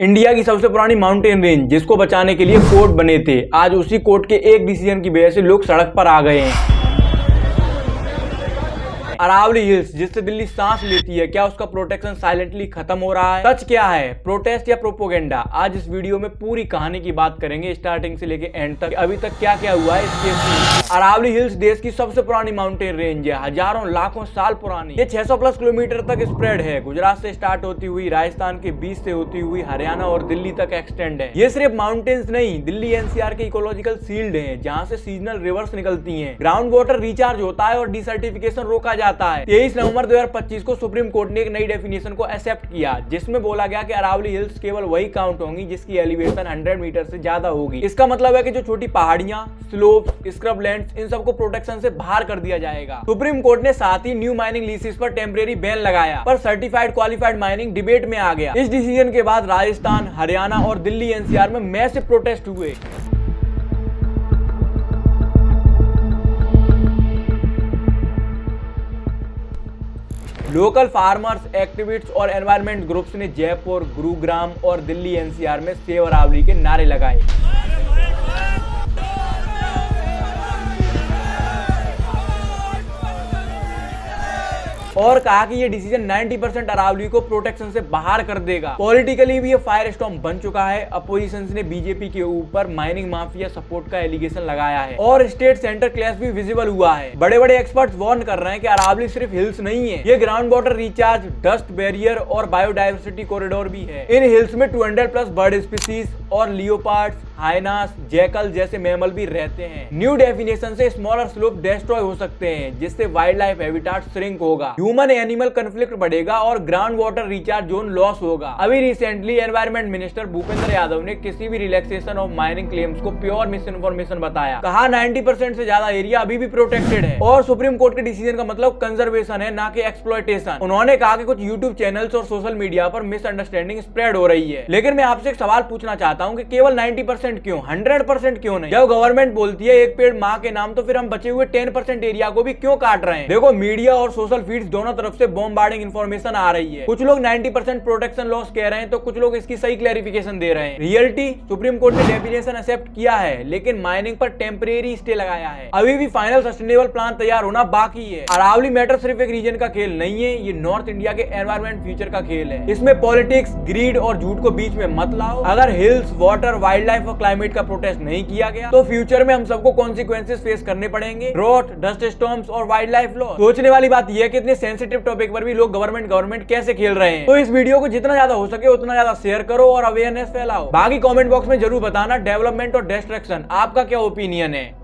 India की सबसे पुरानी माउंटेन रेंज जिसको बचाने के लिए कोर्ट बने थे, आज उसी कोर्ट के एक डिसीजन की वजह से लोग सड़क पर आ गए हैं। अरावली हिल्स जिससे दिल्ली सांस लेती है, क्या उसका प्रोटेक्शन साइलेंटली खत्म हो रहा है? सच क्या है, प्रोटेस्ट या प्रोपोगेंडा? आज इस वीडियो में पूरी कहानी की बात करेंगे, स्टार्टिंग से लेके एंड तक। अभी तक क्या क्या हुआ है इस केस में। अरावली हिल्स देश की सबसे पुरानी माउंटेन रेंज है, हजारों लाखों साल पुरानी। ये 600 प्लस किलोमीटर तक स्प्रेड है। गुजरात से स्टार्ट होती हुई राजस्थान के बीच से होती हुई हरियाणा और दिल्ली तक एक्सटेंड है। ये सिर्फ माउंटेन्स नहीं, दिल्ली एनसीआर के इकोलॉजिकल शील्ड है, जहाँ से सीजनल रिवर्स निकलती है, ग्राउंड वाटर रिचार्ज होता है और डिसर्टिफिकेशन रोका जाता है। 23 नवंबर 2025 को सुप्रीम कोर्ट ने एक नई डेफिनेशन को एक्सेप्ट किया, जिसमें बोला गया कि अरावली हिल्स केवल वही काउंट होंगी जिसकी एलिवेशन 100 मीटर से ज्यादा होगी। इसका मतलब है कि जो छोटी पहाड़ियां, स्लोप्स, स्क्रबलैंड्स, इन सबको प्रोटेक्शन से बाहर कर दिया जाएगा। सुप्रीम कोर्ट ने साथ ही न्यू माइनिंग लीसेस पर टेम्परेरी बैन लगाया, पर सर्टिफाइड क्वालिफाइड माइनिंग डिबेट में आ गया। इस डिसीजन के बाद राजस्थान, हरियाणा और दिल्ली एनसीआर में मैसिव प्रोटेस्ट हुए। लोकल फार्मर्स, एक्टिविस्ट्स और एनवायरनमेंट ग्रुप्स ने जयपुर, गुरुग्राम और दिल्ली एनसीआर में सेव अरावली के नारे लगाए और कहा कि ये डिसीजन 90% अरावली को प्रोटेक्शन से बाहर कर देगा। पॉलिटिकली भी ये फायर स्टॉर्म बन चुका है। अपोजिशन ने बीजेपी के ऊपर माइनिंग माफिया सपोर्ट का एलिगेशन लगाया है और स्टेट सेंटर क्लैश भी विजिबल हुआ है। बड़े बड़े एक्सपर्ट्स वार्न कर रहे हैं कि अरावली सिर्फ हिल्स नहीं है, ये ground water recharge, dust barrier और बायोडाइवर्सिटी कॉरिडोर भी है। इन हिल्स में 200 प्लस बर्ड स्पीसीज और लियोपार्ड्स, हाइनास, जैकल जैसे मैमल भी रहते हैं। न्यू डेफिनेशन से स्मॉलर स्लोप डिस्ट्रॉय हो सकते हैं, जिससे वाइल्ड लाइफ हैबिटाट श्रिंक होगा, ह्यूमन एनिमल कन्फ्लिक्ट बढ़ेगा और ground water recharge zone loss होगा। अभी recently environment minister Bhupendra Yadav ने किसी भी रिलैक्सेशन ऑफ माइनिंग क्लेम्स को प्योर मिस इन्फॉर्मेशन बताया। कहा 90% से ज्यादा एरिया अभी भी प्रोटेक्टेड है और सुप्रीम कोर्ट के डिसीजन का मतलब कंजर्वेशन है, ना कि एक्सप्लॉयटेशन। उन्होंने कहा कि कुछ यूट्यूब चैनल्स और सोशल मीडिया पर मिसअंडरस्टैंडिंग स्प्रेड हो रही है। लेकिन मैं आपसे एक सवाल पूछना चाहता हूँ कि केवल 90% क्यों, 100% क्यों नहीं? जब गवर्नमेंट बोलती है एक पेड़ माँ के नाम, तो फिर हम बचे हुए 10% एरिया को भी क्यों काट रहे हैं? देखो, मीडिया और सोशल फीड्स दोनों तरफ से बॉम्बार्डिंग इन्फॉर्मेशन आ रही है। कुछ लोग 90% प्रोटेक्शन लॉस कह रहे हैं, तो कुछ लोग इसकी सही क्लैरिफिकेशन दे रहे हैं। रियलिटी, सुप्रीम कोर्ट ने डेफिनेशन एक्सेप्ट किया है, लेकिन माइनिंग पर टेम्परेरी स्टे लगाया है। अभी भी फाइनल सस्टेनेबल प्लान तैयार होना बाकी है। अरावली मैटर सिर्फ एक रीजन का खेल नहीं है, ये नॉर्थ इंडिया के एनवायरमेंट फ्यूचर का खेल है। इसमें पॉलिटिक्स, ग्रीड और झूठ को बीच में मत लाओ। अगर हिल्स, वाटर, वाइल्ड लाइफ और क्लाइमेट का प्रोटेस्ट नहीं किया गया, तो फ्यूचर में हम सबको कॉन्सिक्वेंसेस फेस करने पड़ेंगे। ड्रॉट, डस्ट स्टॉर्म्स और वाइल्ड लाइफ लॉस। सोचने वाली बात यह है कि इतने सेंसिटिव टॉपिक पर भी लोग गवर्नमेंट कैसे खेल रहे हैं। तो इस वीडियो को जितना ज्यादा हो सके उतना ज्यादा शेयर करो और अवेयरनेस फैलाओ। बाकी कमेंट बॉक्स में जरूर बताना डेवलपमेंट और डिस्ट्रैक्शन आपका क्या ओपिनियन है।